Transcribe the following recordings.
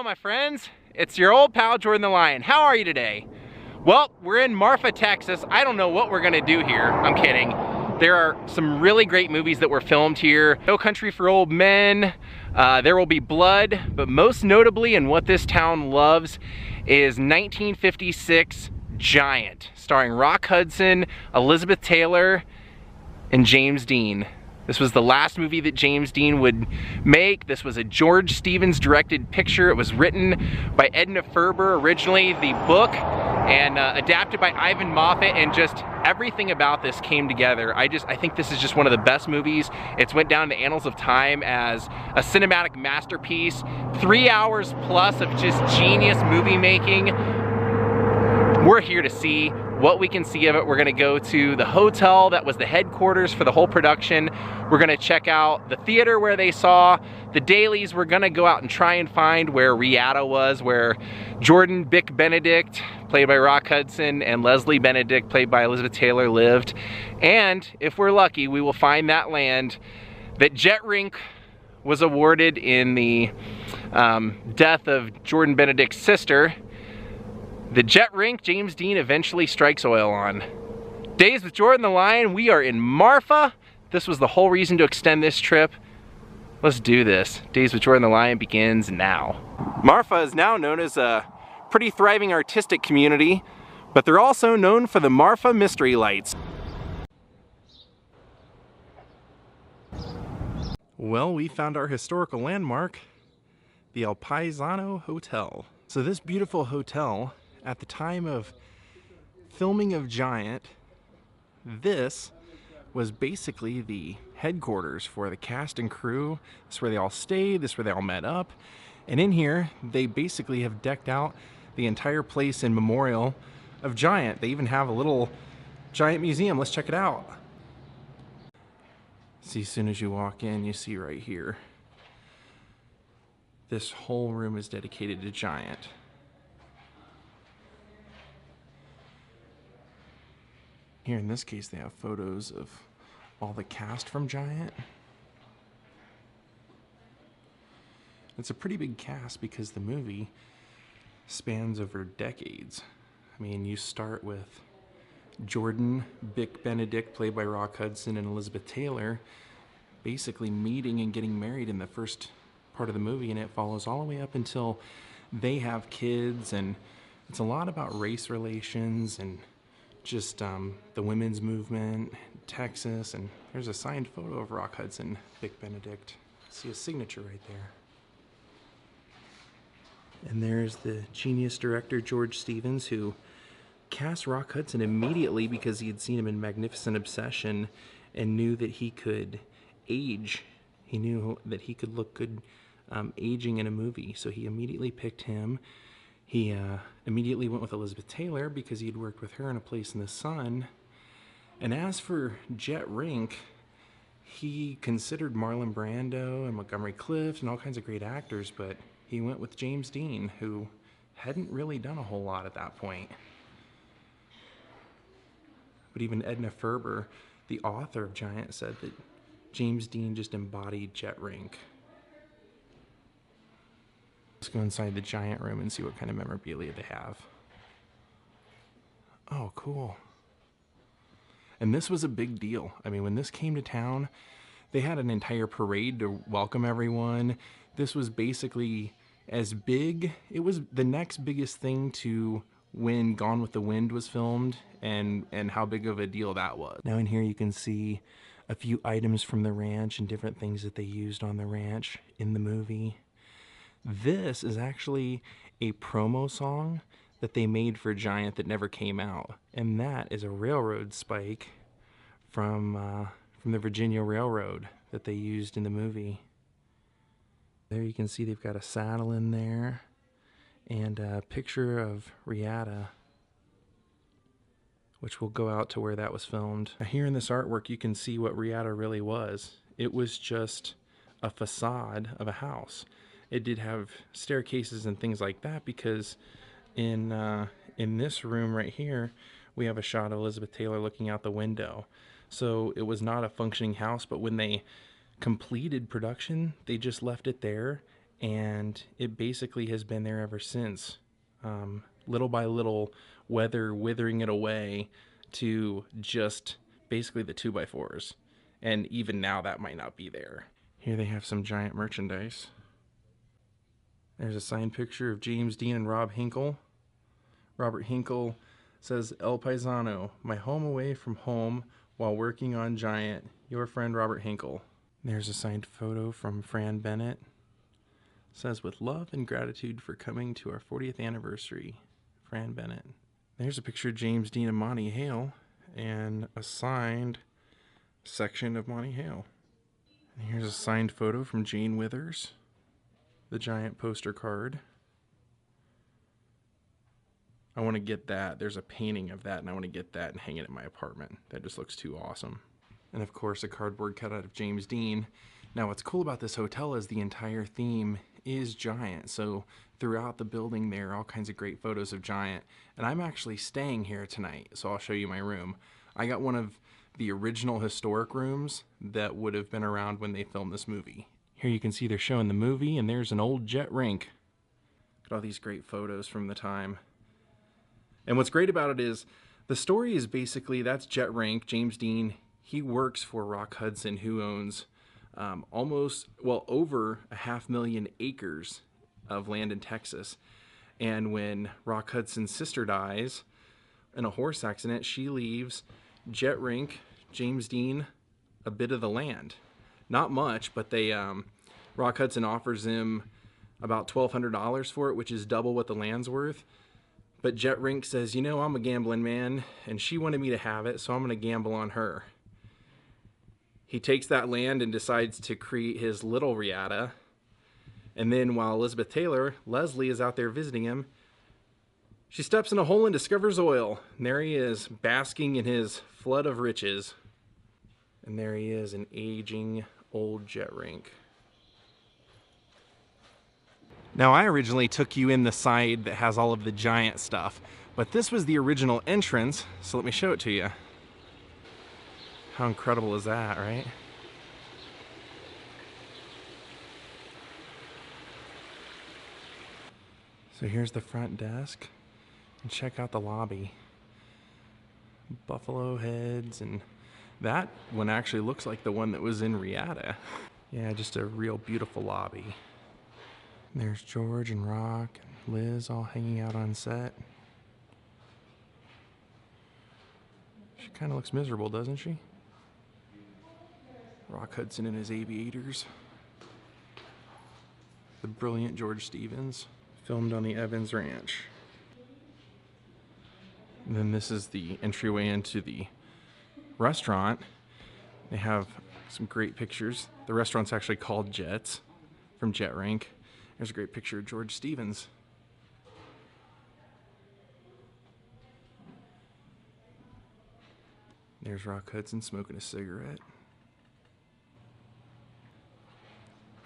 Hello my friends, it's your old pal Jordan the Lion. How are you today? Well, we're in Marfa, Texas. I don't know what we're gonna do here. I'm kidding. There are some really great movies that were filmed here. No Country for Old Men, There Will Be Blood, but most notably, and what this town loves, is 1956 Giant, starring Rock Hudson, Elizabeth Taylor, and James Dean. This was the last movie that James Dean would make. This was a George Stevens directed picture. It was written by Edna Ferber originally, the book, and adapted by Ivan Moffat, and just everything about this came together. I think this is just one of the best movies. It's went down to annals of time as a cinematic masterpiece. 3 hours plus of just genius movie making. We're here to see what we can see of it. We're gonna go to the hotel that was the headquarters for the whole production. We're gonna check out the theater where they saw the dailies. We're gonna go out and try and find where Reata was, where Jordan Bick Benedict, played by Rock Hudson, and Leslie Benedict, played by Elizabeth Taylor, lived. And if we're lucky, we will find that land that Jett Rink was awarded in the death of Jordan Benedict's sister. The Jett Rink James Dean eventually strikes oil on. Daze with Jordan the Lion. We are in Marfa. This was the whole reason to extend this trip. Let's do this. Daze with Jordan the Lion begins now. Marfa is now known as a pretty thriving artistic community, but they're also known for the Marfa Mystery Lights. Well, we found our historical landmark, the Paisano Hotel. So this beautiful hotel, at the time of filming of Giant, this was basically the headquarters for the cast and crew. This is where they all stayed, this is where they all met up. And in here, they basically have decked out the entire place in memorial of Giant. They even have a little Giant museum. Let's check it out. See, as soon as you walk in, you see right here, this whole room is dedicated to Giant. Here in this case, they have photos of all the cast from Giant. It's a pretty big cast because the movie spans over decades. I mean, you start with Jordan Bick Benedict, played by Rock Hudson, and Elizabeth Taylor, basically meeting and getting married in the first part of the movie, and it follows all the way up until they have kids, and it's a lot about race relations and just the women's movement, Texas, and there's a signed photo of Rock Hudson, Bick Benedict. See his signature right there. And there's the genius director, George Stevens, who cast Rock Hudson immediately because he had seen him in Magnificent Obsession and knew that he could age. He knew that he could look good aging in a movie, so he immediately picked him. He immediately went with Elizabeth Taylor because he had worked with her in A Place in the Sun. And as for Jett Rink, he considered Marlon Brando and Montgomery Clift and all kinds of great actors, but he went with James Dean, who hadn't really done a whole lot at that point. But even Edna Ferber, the author of Giant, said that James Dean just embodied Jett Rink. Let's go inside the Giant room and see what kind of memorabilia they have. Oh, cool. And this was a big deal. I mean, when this came to town, they had an entire parade to welcome everyone. This was basically as big. It was the next biggest thing to when Gone with the Wind was filmed, and how big of a deal that was. Now in here you can see a few items from the ranch and different things that they used on the ranch in the movie. This is actually a promo song that they made for Giant that never came out, and that is a railroad spike from the Virginia Railroad that they used in the movie. There you can see they've got a saddle in there and a picture of Reata, which will go out to where that was filmed. Now here in this artwork you can see what Reata really was. It was just a facade of a house. It did have staircases and things like that because in this room right here, we have a shot of Elizabeth Taylor looking out the window. So it was not a functioning house, but when they completed production, they just left it there and it basically has been there ever since. Little by little, weather withering it away to just basically the 2x4s. And even now that might not be there. Here they have some giant merchandise. There's a signed picture of James Dean and Rob Hinkle. Robert Hinkle says, El Paisano, my home away from home while working on Giant. Your friend Robert Hinkle. There's a signed photo from Fran Bennett. Says, with love and gratitude for coming to our 40th anniversary, Fran Bennett. There's a picture of James Dean and Monty Hale and a signed section of Monty Hale. And here's a signed photo from Jane Withers, the Giant poster card. I want to get that. There's a painting of that, and I want to get that and hang it in my apartment. That just looks too awesome. And of course, a cardboard cutout of James Dean. Now, what's cool about this hotel is the entire theme is Giant. So throughout the building there are all kinds of great photos of Giant. And I'm actually staying here tonight, so I'll show you my room. I got one of the original historic rooms that would have been around when they filmed this movie. Here you can see they're showing the movie, and there's an old Jett Rink. Look at all these great photos from the time. And what's great about it is the story is basically, that's Jett Rink, James Dean. He works for Rock Hudson, who owns over 500,000 acres of land in Texas. And when Rock Hudson's sister dies in a horse accident, she leaves Jett Rink, James Dean, a bit of the land. Not much, but they Rock Hudson offers him about $1,200 for it, which is double what the land's worth. But Jett Rink says, you know, I'm a gambling man, and she wanted me to have it, so I'm going to gamble on her. He takes that land and decides to create his little Reata. And then while Elizabeth Taylor, Leslie, is out there visiting him, she steps in a hole and discovers oil. And there he is, basking in his flood of riches. And there he is, an aging old Jett Rink. Now, I originally took you in the side that has all of the Giant stuff, but this was the original entrance, so let me show it to you. How incredible is that, right? So here's the front desk, and check out the lobby. Buffalo heads, and that one actually looks like the one that was in Reata. Yeah, just a real beautiful lobby. There's George and Rock and Liz all hanging out on set. She kind of looks miserable, doesn't she? Rock Hudson in his aviators. The brilliant George Stevens, filmed on the Evans Ranch. And then this is the entryway into the restaurant. They have some great pictures. The restaurant's actually called Jett's, from Jett Rink. There's a great picture of George Stevens. There's Rock Hudson smoking a cigarette.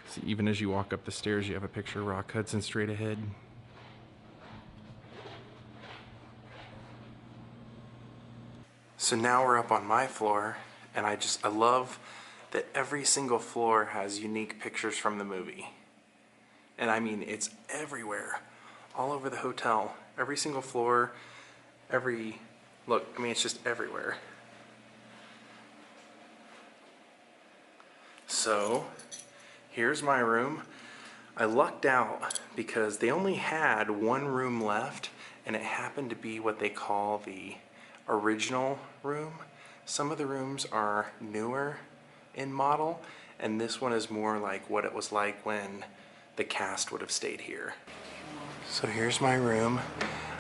See, even as you walk up the stairs, you have a picture of Rock Hudson straight ahead. So now we're up on my floor, and I love that every single floor has unique pictures from the movie. And I mean, it's everywhere, all over the hotel, every single floor, look, I mean, it's just everywhere. So, here's my room. I lucked out because they only had one room left, and it happened to be what they call the original room. Some of the rooms are newer in model, and this one is more like what it was like when the cast would have stayed here. So here's my room.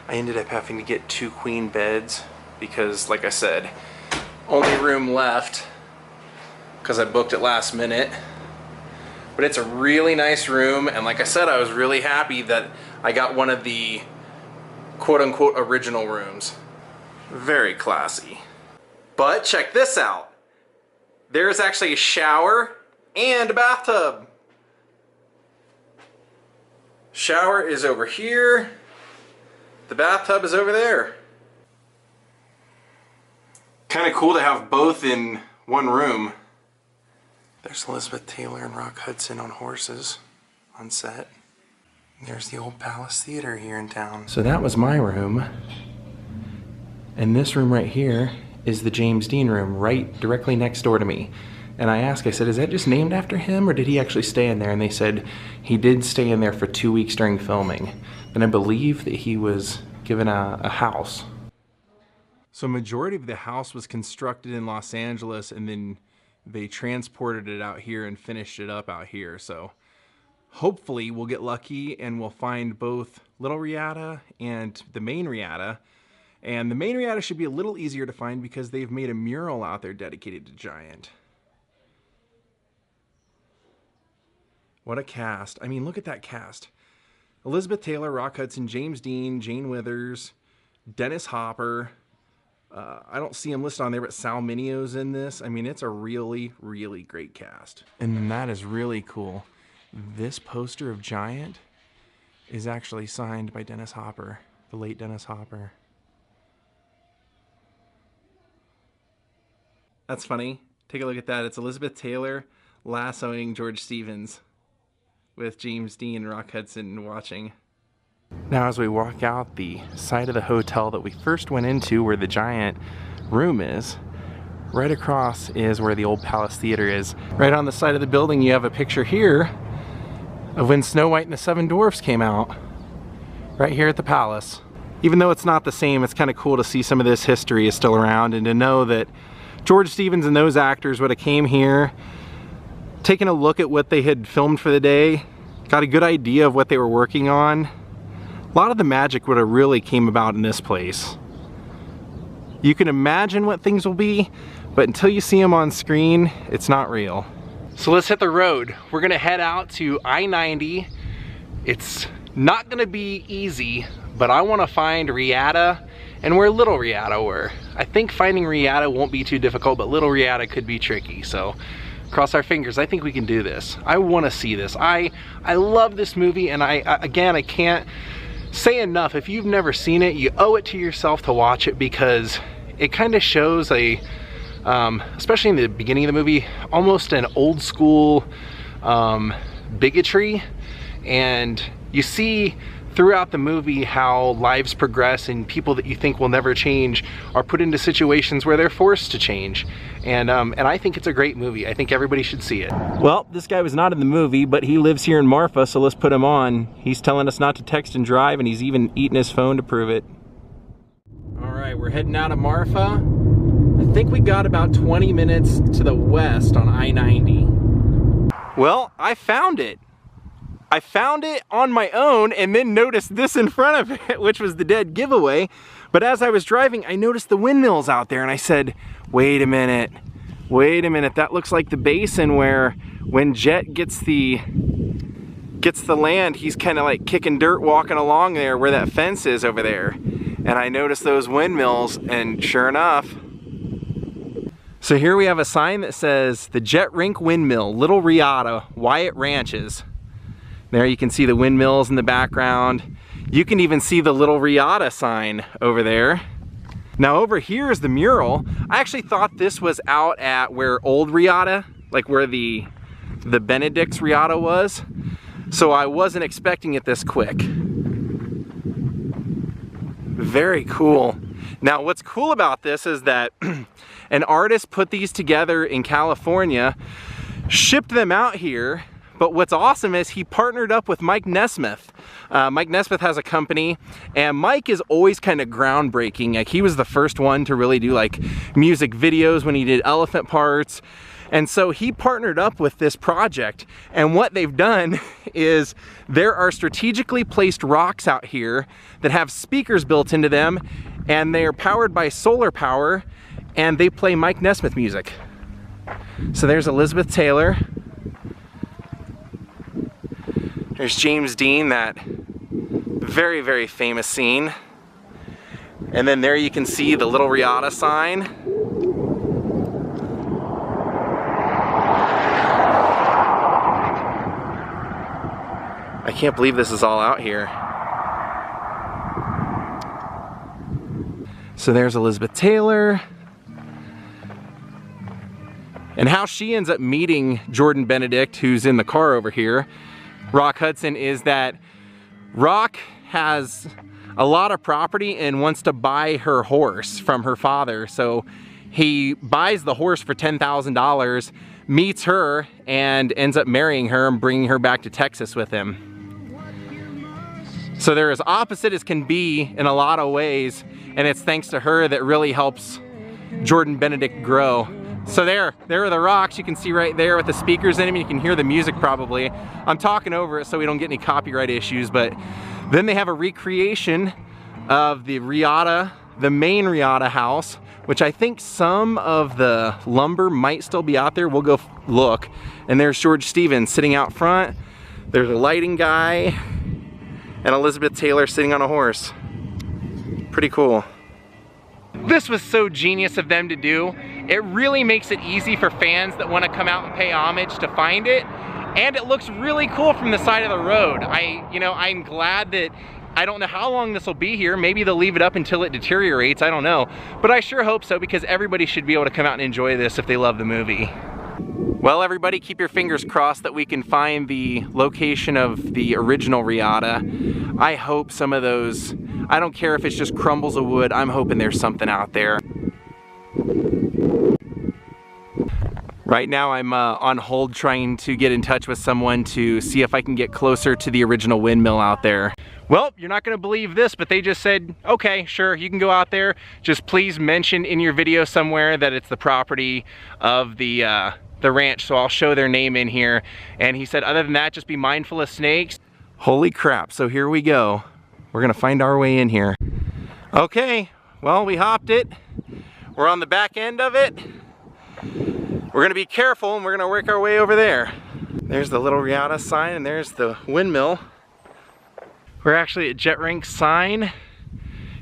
I ended up having to get 2 queen beds because, like I said, only room left because I booked it last minute. But it's a really nice room, and like I said, I was really happy that I got one of the quote-unquote original rooms. Very classy. But check this out. There's actually a shower and a bathtub. Shower is over here. The bathtub is over there. Kind of cool to have both in one room. There's Elizabeth Taylor and Rock Hudson on horses on set. There's the old Palace Theater here in town. So that was my room. And this room right here is the James Dean room, right directly next door to me. And I asked, I said, is that just named after him or did he actually stay in there? And they said he did stay in there for 2 weeks during filming. And I believe that he was given a house. So majority of the house was constructed in Los Angeles and then they transported it out here and finished it up out here. So hopefully we'll get lucky and we'll find both Little Reata and the main Reata. And the main Reata should be a little easier to find because they've made a mural out there dedicated to Giant. What a cast. I mean, look at that cast. Elizabeth Taylor, Rock Hudson, James Dean, Jane Withers, Dennis Hopper. I don't see him listed on there, but Sal Minio's in this. I mean, it's a really, really great cast. And that is really cool. This poster of Giant is actually signed by Dennis Hopper, the late Dennis Hopper. That's funny. Take a look at that. It's Elizabeth Taylor lassoing George Stevens with James Dean and Rock Hudson watching. Now as we walk out the side of the hotel that we first went into where the Giant room is, right across is where the old Palace Theater is. Right on the side of the building you have a picture here of when Snow White and the Seven Dwarfs came out. Right here at the Palace. Even though it's not the same, it's kind of cool to see some of this history is still around and to know that George Stevens and those actors would have came here, taken a look at what they had filmed for the day, got a good idea of what they were working on. A lot of the magic would have really came about in this place. You can imagine what things will be, but until you see them on screen, it's not real. So let's hit the road. We're gonna head out to I-90. It's not gonna be easy, but I wanna find Reata and where Little Reata were. I think finding Reata won't be too difficult, but Little Reata could be tricky, so cross our fingers. I think we can do this. I wanna see this. I love this movie, and I can't say enough. If you've never seen it, you owe it to yourself to watch it because it kind of shows a, especially in the beginning of the movie, almost an old school bigotry. And you see throughout the movie how lives progress and people that you think will never change are put into situations where they're forced to change. And I think it's a great movie. I think everybody should see it. Well, this guy was not in the movie, but he lives here in Marfa, so let's put him on. He's telling us not to text and drive, and he's even eating his phone to prove it. All right, we're heading out of Marfa. I think we got about 20 minutes to the west on I-90. Well, I found it. I found it on my own and then noticed this in front of it, which was the dead giveaway. But as I was driving, I noticed the windmills out there and I said, wait a minute, that looks like the basin where when Jett gets the land, he's kind of like kicking dirt walking along there where that fence is over there. And I noticed those windmills, and sure enough. So here we have a sign that says the Jett Rink Windmill, Little Reata, Wyatt Ranches. There you can see the windmills in the background. You can even see the Little Reata sign over there. Now over here is the mural. I actually thought this was out at where old Reata, like where the Benedict's Reata was. So I wasn't expecting it this quick. Very cool. Now what's cool about this is that an artist put these together in California, shipped them out here, but what's awesome is he partnered up with Mike Nesmith. Mike Nesmith has a company, and Mike is always kind of groundbreaking. Like, he was the first one to really do like music videos when he did elephant parts. And so he partnered up with this project, and what they've done is there are strategically placed rocks out here that have speakers built into them, and they are powered by solar power, and they play Mike Nesmith music. So there's Elizabeth Taylor. There's James Dean, that very, very famous scene. And then there you can see the Little Reata sign. I can't believe this is all out here. So there's Elizabeth Taylor. And how she ends up meeting Jordan Benedict, who's in the car over here. Rock Hudson is that Rock has a lot of property and wants to buy her horse from her father. So he buys the horse for $10,000, meets her, and ends up marrying her and bringing her back to Texas with him. So they're as opposite as can be in a lot of ways, and it's thanks to her that really helps Jordan Benedict grow. So there are the rocks you can see right there with the speakers in them. You can hear the music probably. I'm talking over it so we don't get any copyright issues, but then they have a recreation of the Reata, the main Reata house, which I think some of the lumber might still be out there. We'll go look. And there's George Stevens sitting out front. There's a lighting guy and Elizabeth Taylor sitting on a horse. Pretty cool. This was so genius of them to do. It really makes it easy for fans that want to come out and pay homage to find it. And it looks really cool from the side of the road. I'm glad that, I don't know how long this will be here. Maybe they'll leave it up until it deteriorates, I don't know. But I sure hope so, because everybody should be able to come out and enjoy this if they love the movie. Well, everybody, keep your fingers crossed that we can find the location of the original Reata. I hope some of those, I don't care if it's just crumbles of wood, I'm hoping there's something out there. Right now I'm on hold trying to get in touch with someone to see if I can get closer to the original windmill out there. Well, you're not gonna believe this, but they just said, okay, sure, you can go out there. Just please mention in your video somewhere that it's the property of the ranch, so I'll show their name in here. And he said, other than that, just be mindful of snakes. Holy crap, so here we go. We're gonna find our way in here. Okay, well, we hopped it. We're on the back end of it. We're gonna be careful and we're gonna work our way over there. There's the little Reata sign and there's the windmill. We're actually at Jett Rink's sign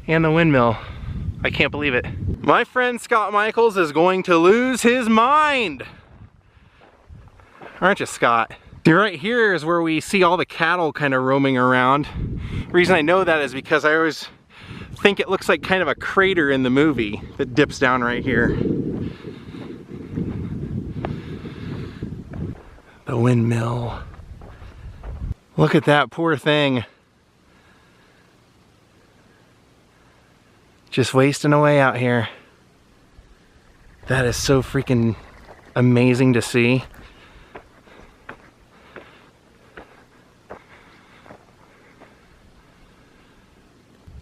and the windmill. I can't believe it. My friend Scott Michaels is going to lose his mind. Aren't you, Scott? Right here is where we see all the cattle kind of roaming around. The reason I know that is because I always think it looks like kind of a crater in the movie that dips down right here. The windmill. Look at that poor thing. Just wasting away out here. That is so freaking amazing to see.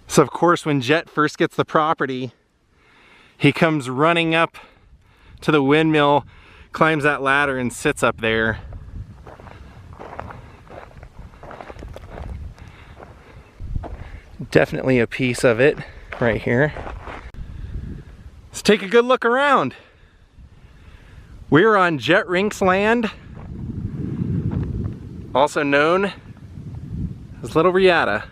So of course when Jett first gets the property, he comes running up to the windmill, climbs that ladder and sits up there. Definitely a piece of it right here. Let's take a good look around. We're on Jett Rink's land, also known as Little Reata.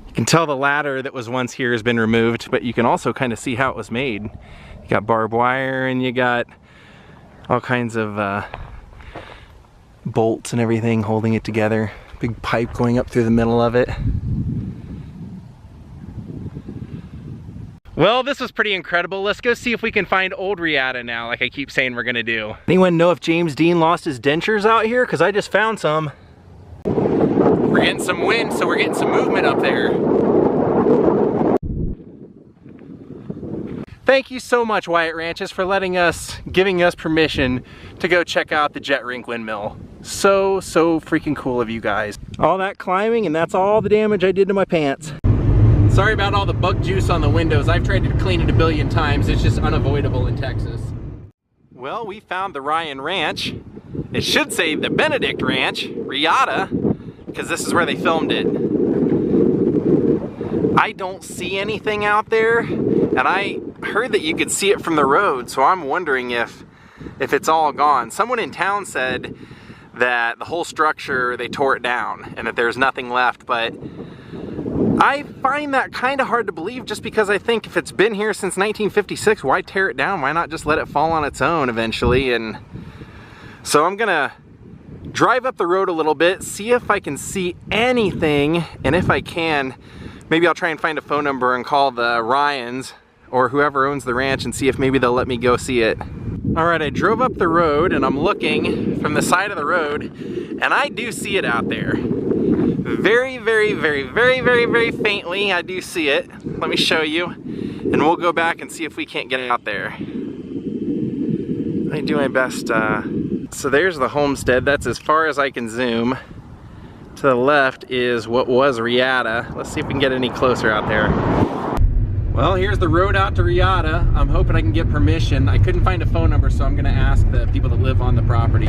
You can tell the ladder that was once here has been removed, but you can also kind of see how it was made. You got barbed wire and you got all kinds of bolts and everything holding it together. Big pipe going up through the middle of it. Well, this was pretty incredible. Let's go see if we can find old Reata now, like I keep saying we're gonna do. Anyone know if James Dean lost his dentures out here? Because I just found some. We're getting some wind, so we're getting some movement up there. Thank you so much, Wyatt Ranches, for giving us permission to go check out the Jett Rink windmill. So freaking cool of you guys. All that climbing, and that's all the damage I did to my pants. Sorry about all the bug juice on the windows. I've tried to clean it a billion times. It's just unavoidable in Texas. Well, we found the Ryan Ranch. It should say the Benedict Ranch, Reata, because this is where they filmed it. I don't see anything out there, and I heard that you could see it from the road, so I'm wondering if it's all gone. Someone in town said that the whole structure, they tore it down and that there's nothing left, but I find that kind of hard to believe, just because I think if it's been here since 1956, why tear it down? Why not just let it fall on its own eventually? And so I'm gonna drive up the road a little bit, see if I can see anything, and if I can, maybe I'll try and find a phone number and call the Ryans or whoever owns the ranch and see if maybe they'll let me go see it. All right, I drove up the road and I'm looking from the side of the road and I do see it out there. Very, very, very, very, very, very faintly, I do see it. Let me show you and we'll go back and see if we can't get it out there. I do my best. So there's the homestead. That's as far as I can zoom. To the left is what was Reata. Let's see if we can get any closer out there. Well, here's the road out to Reata. I'm hoping I can get permission. I couldn't find a phone number, so I'm gonna ask the people that live on the property.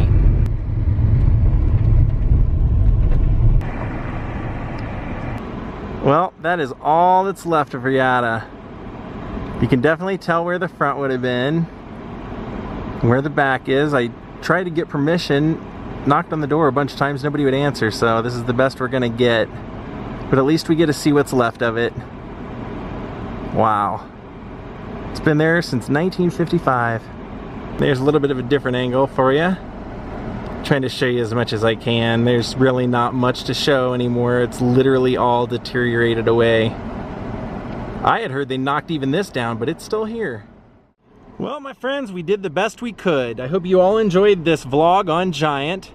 Well, that is all that's left of Reata. You can definitely tell where the front would have been, where the back is. I tried to get permission, knocked on the door a bunch of times, nobody would answer, so this is the best we're gonna get. But at least we get to see what's left of it. Wow. It's been there since 1955. There's a little bit of a different angle for you. Trying to show you as much as I can. There's really not much to show anymore. It's literally all deteriorated away. I had heard they knocked even this down, but it's still here. Well, my friends, we did the best we could. I hope you all enjoyed this vlog on Giant.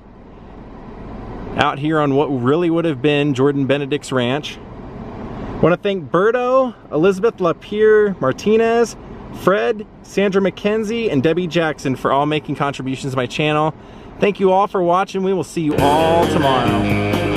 Out here on what really would have been Jordan Benedict's ranch. I want to thank Berto, Elizabeth Lapierre Martinez, Fred, Sandra McKenzie, and Debbie Jackson for all making contributions to my channel. Thank you all for watching. We will see you all tomorrow.